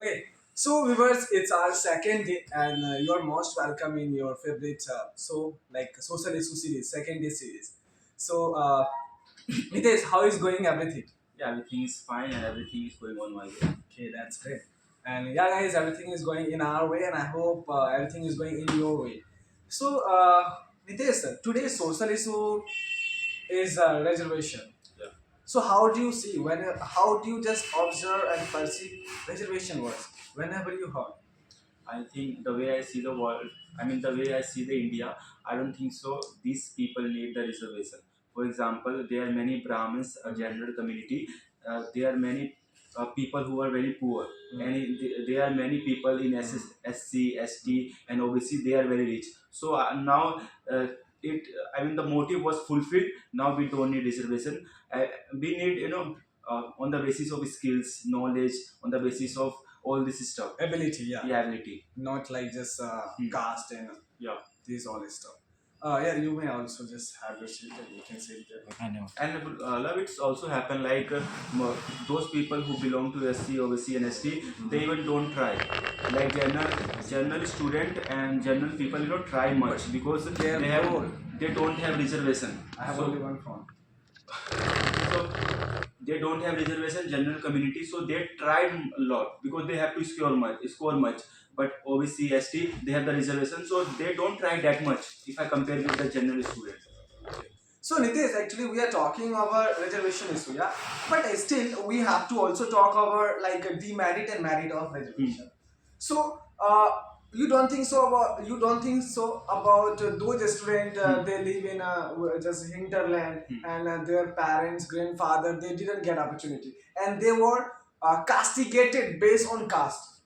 Okay, so viewers, it's our second day, and you're most welcome in your favorite social issue series, second day series. So, Nitesh, how is going everything? Yeah, everything is fine and everything is going on my way. Okay, that's great. And yeah, guys, everything is going in our way, and I hope everything is going in your way. So, Nitesh, today's social issue is reservation. Yeah. So, how do you see how do you just observe and perceive reservation works whenever you heard? I think the way I see the world, I mean the way I see the India, I don't think so. These people need the reservation. For example, there are many Brahmins, a general community. There are many people who are very poor, and there are many people in SC, ST, and obviously they are very rich. So now it, I mean the motive was fulfilled. Now we don't need reservation. We need on the basis of skills, knowledge, on the basis of all this stuff. Ability, yeah. Yeah, ability. Not like just caste and Yeah. these all stuff. Yeah, you may also just have your seat and you can sit there. I know. And love, it's also happen like those people who belong to SC, OBC, and ST, they even don't try. Like general student and general people, try much because They are poor. they don't have reservation. I have So only one phone. so they don't have reservation general community, so they tried a lot because they have to score much. But obviously ST, they have the reservation, so they don't try that much if I compare with the general students. So Nitesh, actually we are talking about reservation issue, yeah. But still we have to also talk about like a demerit and merit of reservation. So you don't think so about those students they live in just hinterland and their parents grandfather they didn't get opportunity and they were castigated based on caste.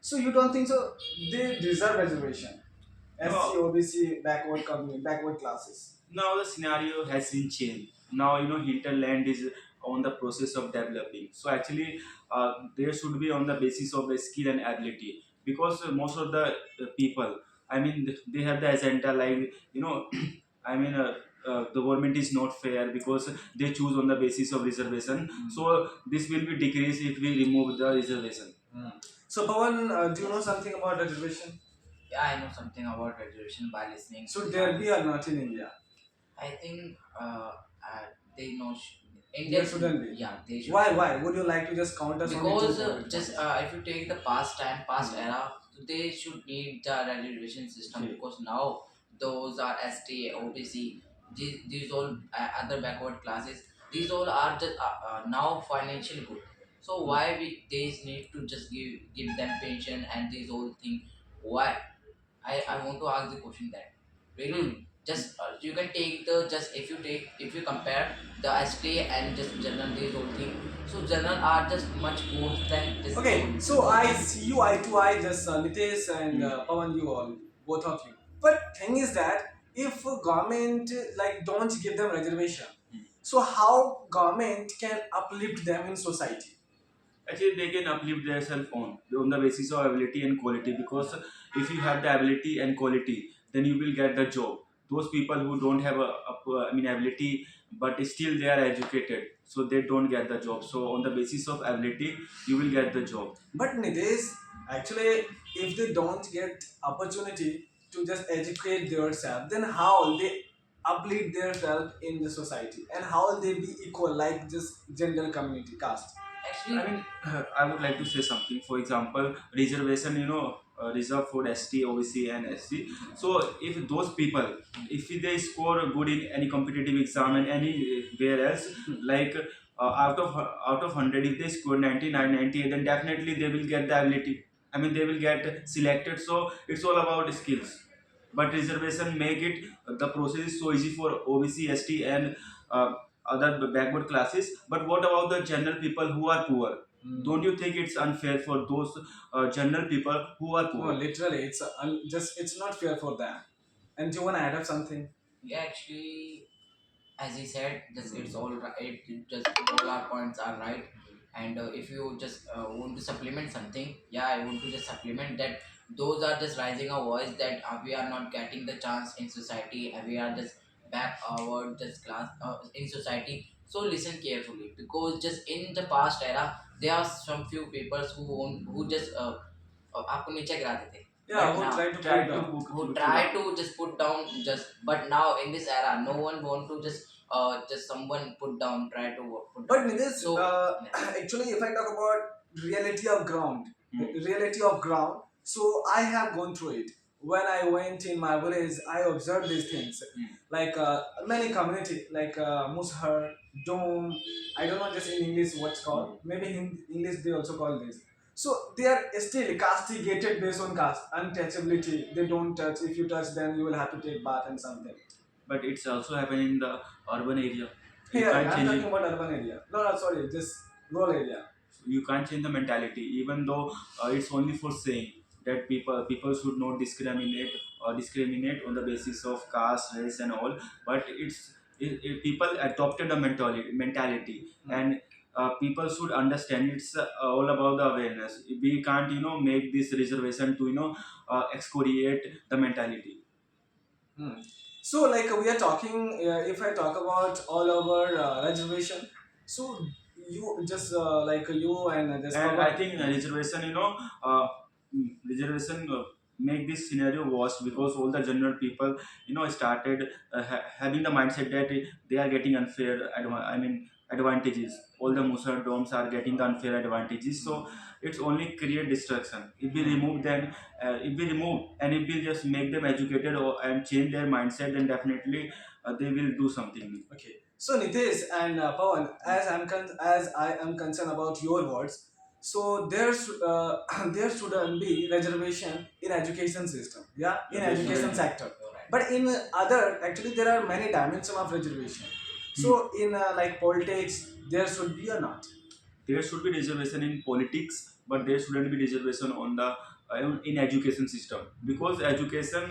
So you don't think so they deserve reservation? SC, No, OBC, backward classes. now the scenario has been changed. Now hinterland is on the process of developing. So actually, there should be on the basis of the skill and ability because most of the people, I mean, they have the agenda like I mean. The government is not fair because they choose on the basis of reservation. So this will be decreased if we remove the reservation. So Pawan, do you know something about reservation? Yeah, I know something about reservation by listening Should to there be others. or not in India? I think they know There Indian. shouldn't be. Yeah, they should. Why? Would you like to just count us only two Because points? just if you take the past era, so they should need the reservation system Okay. because now those are ST, OBC, these all other backward classes. These all are just now financially good. So why we they need to just give them pension and these all thing? Why? I want to ask the question that really just you can take the just if you compare the STA and just general these whole thing, so general are just much more than this Okay, so I see you eye to eye, just Nitesh and Pawan, you all, both of you. But thing is that if government like don't give them reservation, so how government can uplift them in society? Actually, they can uplift themselves on the basis of ability and quality because if you have the ability and quality, then you will get the job. Those people who don't have I mean ability but still they are educated, so they don't get the job. So on the basis of ability, you will get the job. But Nitesh, actually, if they don't get opportunity to just educate themselves, then how will they uplift themselves in the society and how will they be equal like this general community caste? actually. I mean, I would like to say something. For example, reservation, reserved for ST, OBC, and SC. So, if those people, if they score good in any competitive exam and anywhere else, like out of 100, if they score 99, 98, then definitely they will get the ability. I mean, they will get selected. So, it's all about skills. But reservation make it the process is so easy for OBC, ST, and uh, other backward classes. But what about the general people who are poor? Don't you think it's unfair for those general people who are No, poor? literally, it's just it's not fair for them. And do you want to add up something? Yeah, actually, as he said, just it's all right. It just all our points are right. And if you just want to supplement something, yeah, I want to just supplement that. Those are just rising a voice that we are not getting the chance in society, and we are just back our just class in society. So listen carefully because just in the past era, there are some few people who just आपको नीचे गिरा देते. Yeah, But who now try to Try put to down. book who book it try up. to just put down just, but now in this era no one want to just someone put down, try to put But down. Nilesh, So yeah. actually, if I talk about reality of ground, Hmm. reality of ground, so I have gone through it. When I went in my village, I observed these things, Hmm. like many community, like Mushar, Dome. I don't know just in English what's called. Maybe in English they also call this. So they are still castigated based on caste, untouchability. They don't touch. If you touch, then you will have to take bath and something. But it's also happening in the urban area. You Yeah, can't I'm change talking it. about urban area. No, no, sorry, just rural area. You can't change the mentality, even though it's only for saying that people should not discriminate on the basis of caste, race, and all. But people adopted the mentality, Hmm. and people should understand it's all about the awareness. We can't make this reservation to excoriate the mentality. Hmm. So, like we are talking, if I talk about all over reservation, so you just like you and this And I Pawan. think reservation, reservation make this scenario worse because all the general people, started having the mindset that they are getting unfair. Advantages. All the Musar domes are getting the unfair advantages. So it's only create destruction. If we remove them, if we just make them educated and change their mindset, then definitely they will do something. Okay. So Nitesh and Pawan, as I am concerned about your words, so there shouldn't be reservation in education system. Yeah, in There education shouldn't be. sector. You're right. But in other, actually, there are many dimensions of reservation. So in like politics, there should be or not. There should be reservation in politics, but there shouldn't be reservation on the in education system, because education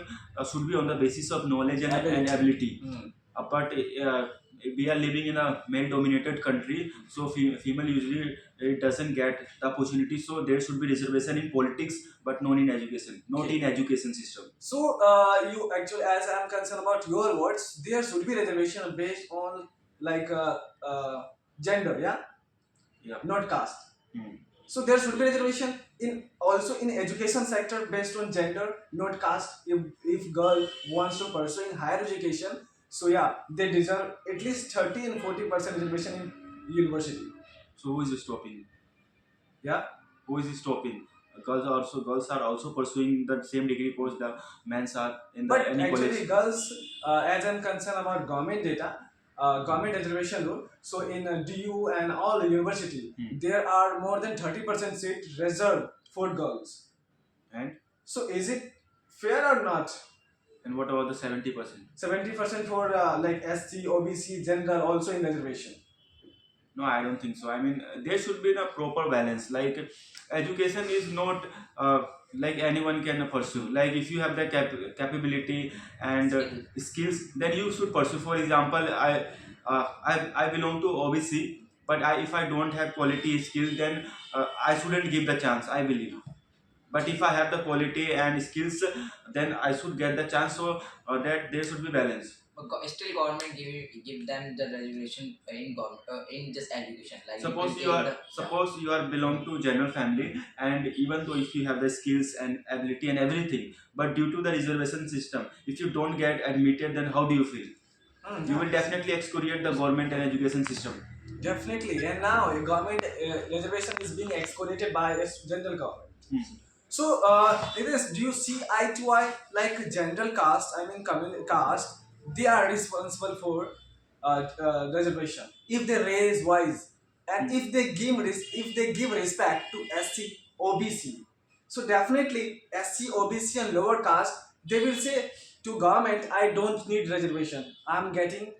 should be on the basis of knowledge and Ability. ability. Hmm. But we are living in a male dominated country, so female usually doesn't get the opportunity. So there should be reservation in politics, but not in education, not Okay. in education system. So, you actually, as I'm concerned about your words, there should be reservation based on like gender, yeah, Yeah. not caste. Hmm. So there should be reservation in also in education sector based on gender, not caste. If girl wants to pursue in higher education, so yeah, they deserve at least 30 and 40% reservation in university. So who is stopping? Yeah. Who is stopping? Girls are also pursuing the same degree course the men are in the But any college. actually, girls, as I'm concerned about government data, government reservation rule, so in DU and all the university, Hmm. there are more than 30% seat reserved for girls. And So is it fair or not? what about the 70%? 70% for like SC, OBC, general also in reservation. No, I don't think so. I mean, there should be a proper balance. Like, education is not like anyone can pursue. Like, if you have the capability and Skill. skills, then you should pursue. For example, I belong to OBC, but if I don't have quality skills, then I shouldn't give the chance, I believe. But if I have the quality and skills, then I should get the chance. So that there should be balance. But still government give them the reservation in government in just education, like you suppose can you take are the suppose you are belong to general family, and even though if you have the skills and ability and everything, but due to the reservation system, if you don't get admitted, then how do you feel? You will Yeah, definitely excoriate the government and education system. definitely. And now a government reservation is being excoriated by a general government. Hmm. So, it is. Do you see eye to eye like general caste? I mean, communal caste. They are responsible for reservation. If they raise wise and Hmm. if they give respect to SC, OBC, so definitely SC, OBC, and lower caste, they will say to government, I don't need reservation. I'm getting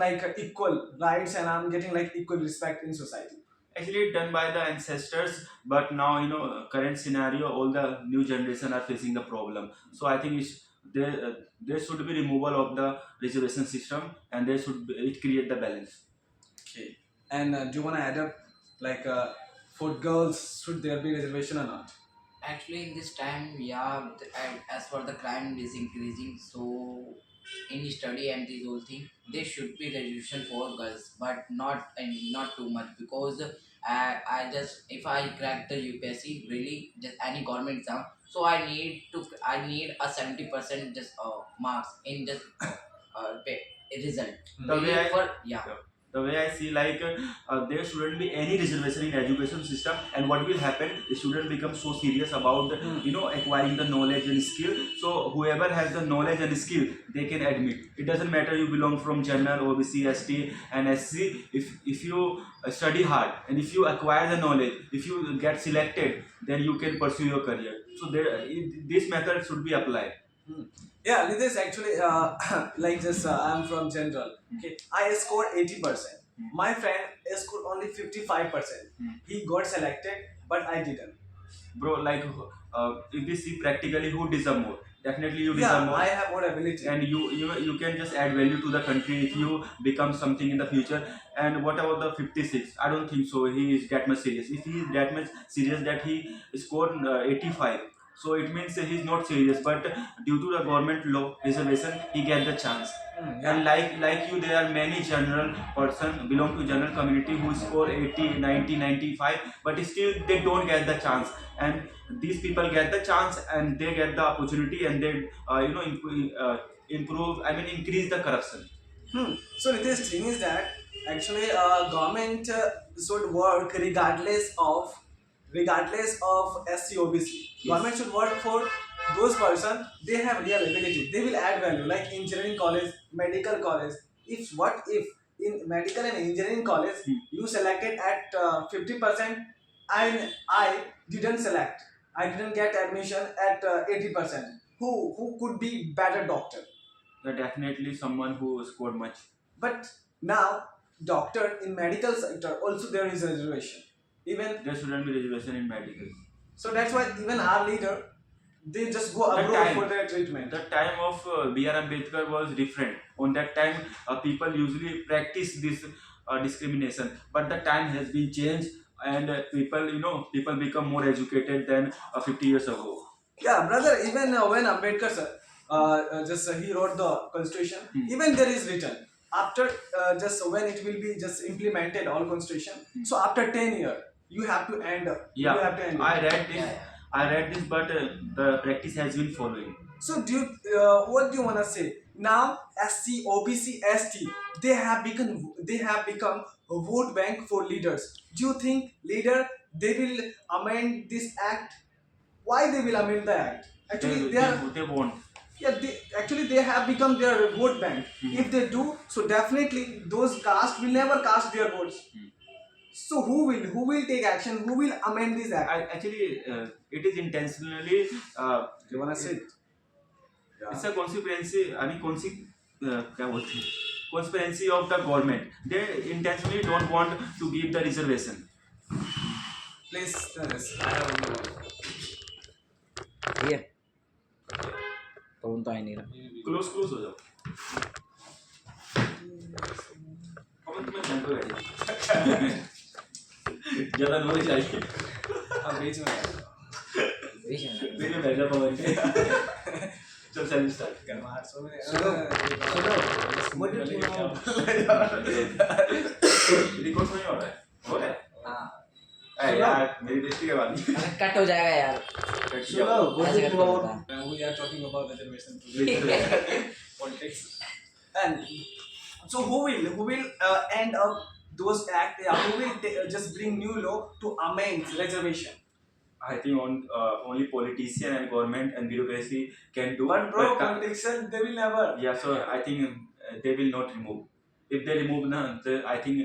like equal rights and I'm getting like equal respect in society. Actually done by the ancestors, but now current scenario, all the new generation are facing the problem. So I think there should be removal of the reservation system, and it create the balance. Okay. And do you want to add up, like, for girls, should there be reservation or not? actually in this time, yeah, as for the crime is increasing, so in study and this whole thing, there should be reservation for girls, but not and not too much, because I just if I crack the UPSC really just any government exam, so I need a 70% just marks in just result. The way Really I for yeah. the way I see, like there shouldn't be any reservation in education system, and what will happen, the student becomes so serious about acquiring the knowledge and skill. So whoever has the knowledge and skill, they can admit. It doesn't matter you belong from general, OBC, ST, and SC. If you study hard and if you acquire the knowledge, if you get selected, then you can pursue your career. So this method should be applied. Hmm. Yeah, Nitish, actually, like this, I'm from general. Okay, I scored 80%. My friend scored only 55%. He got selected, but I didn't. Bro, like if we see practically who deserve more, definitely you Yeah, deserve more. I have more ability. And you can just add value to the country if you become something in the future. And what about the 56? I don't think so he is that much serious. If he is that much serious that he scored 85, so it means he is not serious, but due to the government law reservation he get the chance. Yeah. And like you, there are many general person belong to general community who score 80, 90, 95, but still they don't get the chance. And these people get the chance and they get the opportunity, and they improve, I mean increase the corruption. So Nitish, thing is that actually government should work regardless of SCOBC. Yes. Government should work for those person they have real ability. They will add value like engineering college, medical college. If in medical and engineering college you selected at 50% and I didn't select. I didn't get admission at 80%. Who could be better doctor? Definitely someone who scored much. But now, doctor in medical sector also there is a reservation. Even There shouldn't be reservation in medical. so that's why even our leader they just go The abroad time. for their treatment. The time of B.R. Ambedkar was different. On that time, people usually practice this discrimination, but the time has been changed, and people become more educated than 50 years ago. Yeah, brother. Even when Ambedkar sir, just he wrote the constitution. Even there is written after just when it will be just implemented all constitution. So after 10 years, you have to end. Yeah, You have to end. I read this. Yeah, yeah. I read this, but the practice has been following. So what do you wanna say? Now SC, OBC, ST, they have become a vote bank for leaders. Do you think leader they will amend this act? Why they will amend the act? Actually, They won't. actually they have become their vote bank. If they do, so definitely those caste will never cast their votes. So who will take action? Who will amend this act? Actually, it is intentionally. You wanna say it? It's a conspiracy. I mean, क्या बोलते हैं? Conspiracy of the government. They intentionally don't want to give the reservation. Please tell us. I have only one. Here. Phone तो आ नहीं रहा. Close हो जाओ. अब तुम्हें जानते हो ज़्यादा नॉलेज चाहिए. हाँ बीच में मेरे बैठा पवन के. चल चल start. What do you think record नहीं हो रहा है. हो रहा है. हाँ. अरे यार मेरी बेइज्जती करवा दी. कट हो जाएगा यार. what do you ऐसे think करके about we are talking about reservation today. Politics. And so who will end up those act? Who will just bring new law to amend reservation? I think only politician and government and bureaucracy can do. But bro, But, politician they will never. yeah, so I think they will not remove. If they remove, I think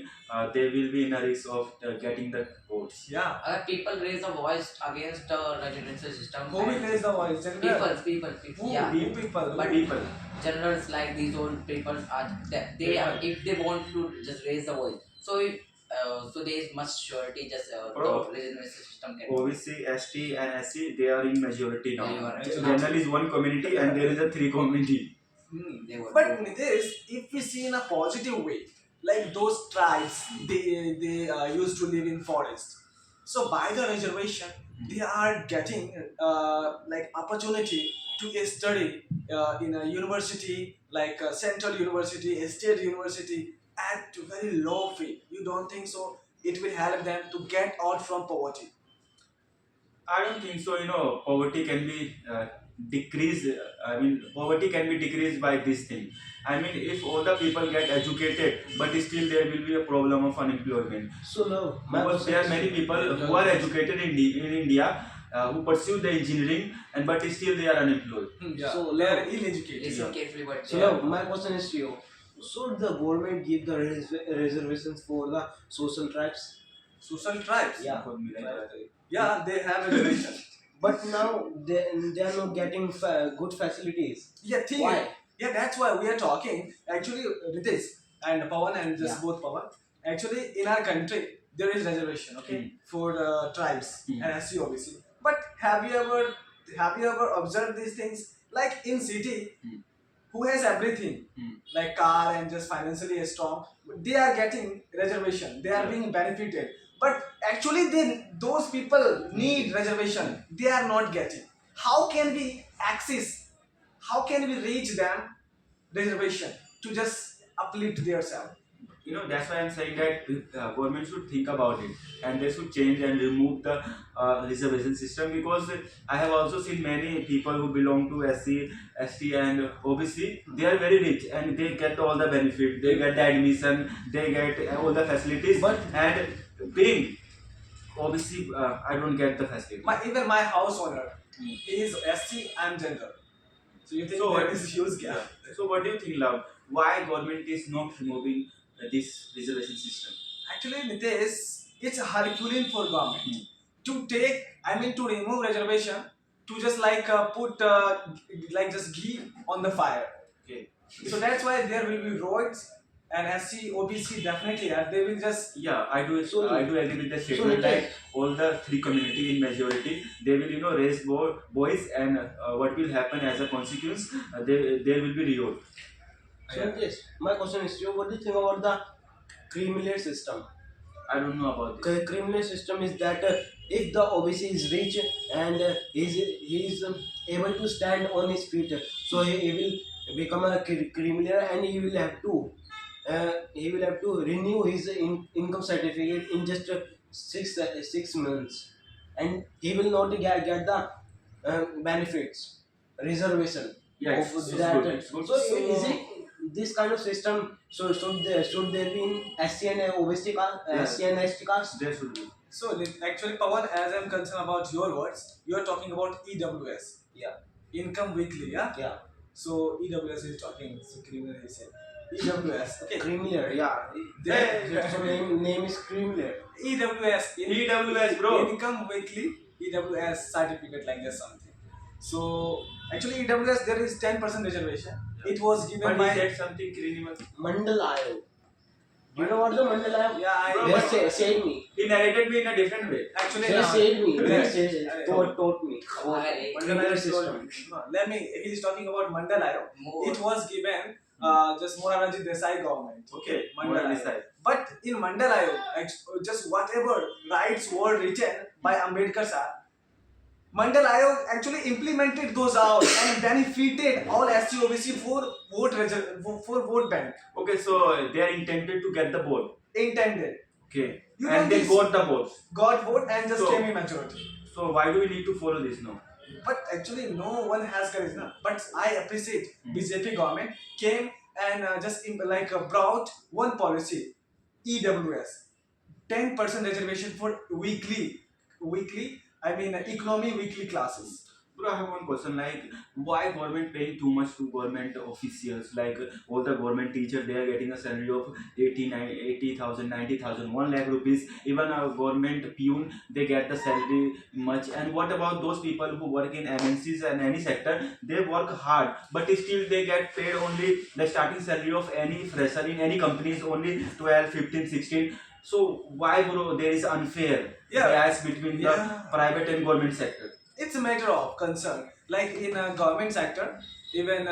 they will be in a risk of getting the votes. Yeah. अगर people raise a voice against the residential system. Who will raise the voice? General. People. Who? Yeah. Who people? But People. generals like these old people are they are, if they want to just raise the voice, so if so there is much surety just Bro. the residential system can. OBC, ST, and SC, they are in majority now. Yeah, you are right. General is one community and there is a three community. They were But Nitish, if we see in a positive way, like those tribes, they used to live in forest. So by the reservation, they are getting like opportunity to study in a university like Central University, a state university at very low fee. You don't think so? it will help them to get out from poverty. I don't think so. Poverty can be decreased. I mean, poverty can be decreased by this thing. I mean, if all the people get educated, but still there will be a problem of unemployment. So now, my Because question there are is, many people who are educated in India who pursue the engineering, and but still they are unemployed. Yeah. So They are now- uneducated. Listen carefully, but so now my question is to you. Should the government give the reservations for the social tribes? Social tribes. Yeah. Yeah, they have education. But now they are not getting good facilities. Yeah, think. Why? Yeah, that's why we are talking. Actually, Ritesh and Pawan and just Yeah. both Pawan. Actually, in our country, there is reservation, okay, for tribes and SC obviously. But have you ever observed these things? Like in city, who has everything, like car and just financially strong, they are getting reservation. They are Yeah. being benefited. But actually, those people need reservation. They are not getting. How can we access? How can we reach them reservation to just uplift their self? That's why I'm saying that government should think about it, and they should change and remove the reservation system, because I have also seen many people who belong to SC, ST and OBC. They are very rich and they get all the benefit. They get the admission, they get all the facilities. And being OBC, I don't get the facility. Even my house owner, he is SC and gender. So you think So there what- is huge gap? So what do you think, Love? Why government is not removing this reservation system? Actually, Nitesh, it's Herculean for government to take. I mean, to remove reservation, to just like put like just ghee on the fire. Okay. So that's why there will be roads and SC, OBC definitely are. They will just Yeah, I do. So- I do agree with the statement. Nitesh- Like all the three community in majority, they will raise boys, and what will happen as a consequence? There will be revolt. So yes, my question is to you. What do you think about the criminal system? I don't know about this. Criminal system is that if the OBC is rich and he is able to stand on his feet, so he will become a criminal, and he will have to renew his income certificate in just 6 months, and he will not get the benefits reservation Yeah, of it's that. good. It's good. So is it this kind of system? So should there be in SC and OBC Yeah. SC and ST cars? There should be. so actually, Pawan, as I'm concerned about your words, you are talking about EWS, Yeah. income weekly, yeah. Yeah. So EWS is talking. So criminal he said. EWS, okay. Criminal, yeah. There- So name is criminal. EWS, EWS, bro. Income weekly EWS certificate like that something. So actually EWS there is 10% reservation. It was given But by he said something criminal. Mandal Ayog. Do you know what the Mandal Ayog? yeah. Bro, They but- said me. He narrated me in a different way. Actually They said me. They Yes. taught me about Aye. criminal system. No, let me. He is talking about Mandalayo. more. It was given just Morarji Desai government. Okay, Mandalayo. Mandalayo. But in Mandalayo, just whatever rights were written by Ambedkar sir, Mandal Ayog actually implemented those out and benefited all SC OBC for vote bank Okay, so they are intended to get the vote. intended. Okay, You know and they this- got the votes. Got vote and just So- came in majority. So why do we need to follow this now? But actually, no one has courage now. But I appreciate BJP government came and just brought one policy, EWS, 10% reservation for weekly. I mean economy weekly classes. Bro, I have one question. Like, why government paying too much to government officials? Like, all the government teachers, they are getting a salary of 80,000, 90,000, 1 lakh rupees. Even a government peon, they get the salary much. And what about those people who work in MNCs and any sector? They work hard, but still they get paid only the starting salary of any fresher in any company is only 12, 15, 16. So why, bro, there is unfair Yeah. bias between the Yeah. private and government sector? It's a matter of concern. Like in a government sector, even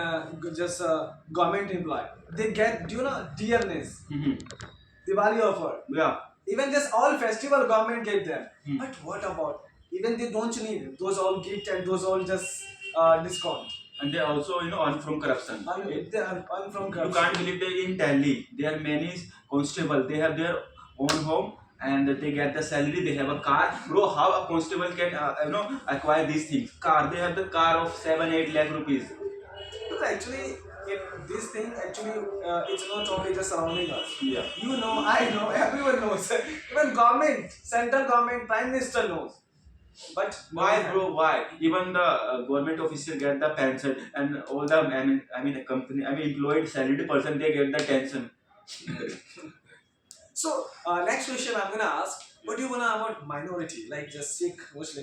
just a government employee, they get, do you know, dearness, Diwali offer. Yeah. Even this all festival government gave them. Hmm. But what about, even they don't need those all gift and those all just discount. And they also, earn from corruption. They earn from You corruption. can't believe that in Delhi, there are many constables. They have their own home, and they get the salary, they have a car. Bro, how a constable can acquire these things? Car, they have the car of 7-8 lakh rupees. Because actually, this thing actually, it's not only just surrounding us. Yeah. You know, I know, everyone knows. Even government, central government, prime minister knows. But Why, bro? Why? Even the government official get the pension, and all the a company, employed salaried person, they get the pension. So, next question I'm gonna ask. What do you wanna about minority, like just Sikh, Muslim?